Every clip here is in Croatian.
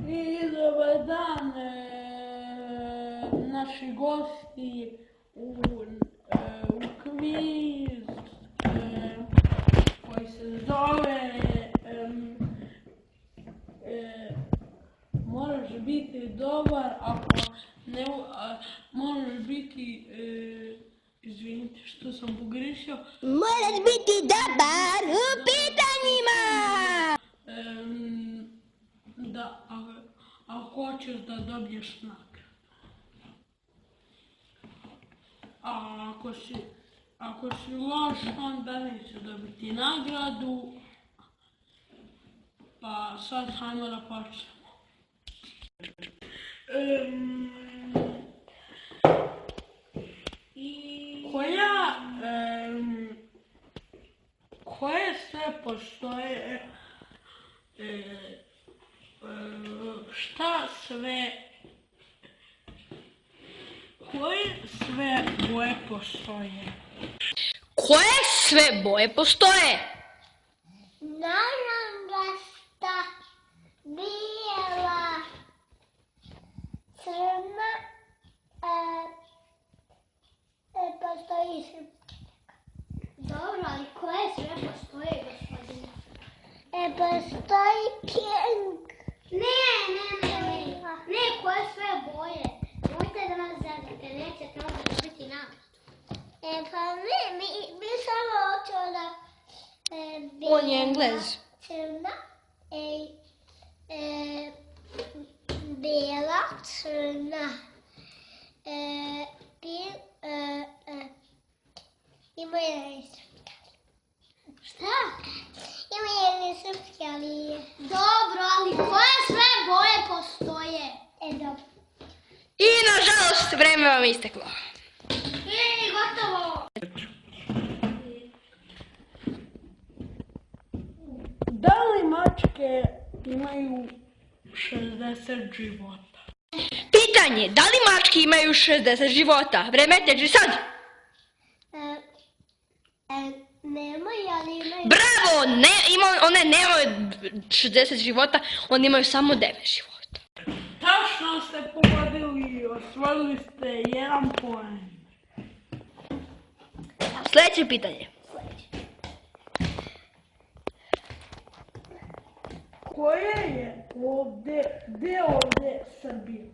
I dobar dan, naši gosti u kviz koji se zove moraš biti dobar, ako ne moraš biti, izvinite što sam pogrešio. Moraš biti dobar u pitanjima! Da, ako hoćeš da dobiješ nagradu. A ako si loš, onda neće dobiti nagradu. Pa sad hajmo da počnemo. Koje sve postoje, koje sve boje postoje? Koje sve boje postoje? Narančasta, bijela, crna, postoji srpska. Dobro, ali koje sve postoje, gospodine? Postoji pink. Ne, koje sve boje? Možete da nas zadete, nećete onda dobiti nagradu. Pa ne, mi samo hoćemo da... On je Englez. Crna, bijela, crna, ima jedan srpski. Šta? Ima jedan srpski, ali... Dobro, ali koje sve boje postoje? Dobro. I nažalost, vreme vam isteklo. Gotovo! Da li mačke imaju 60 života? Pitanje, da li mačke imaju 60 života? Vreme teče sad. Nemaju, ali imaju... Bravo! One nemaju 60 života, one imaju samo 9 života. Tačno ste pogodili, osvojili ste 1 poen. Sljedeće pitanje. Koje je ovdje, gdje je ovdje Srbija?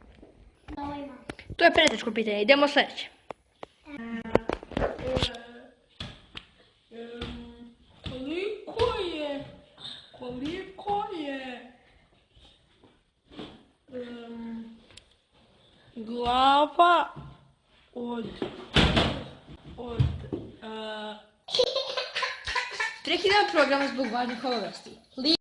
To je preteško pitanje, idemo sljedeće. Koliko je glava od Prekidam program zbog važnih obavijesti.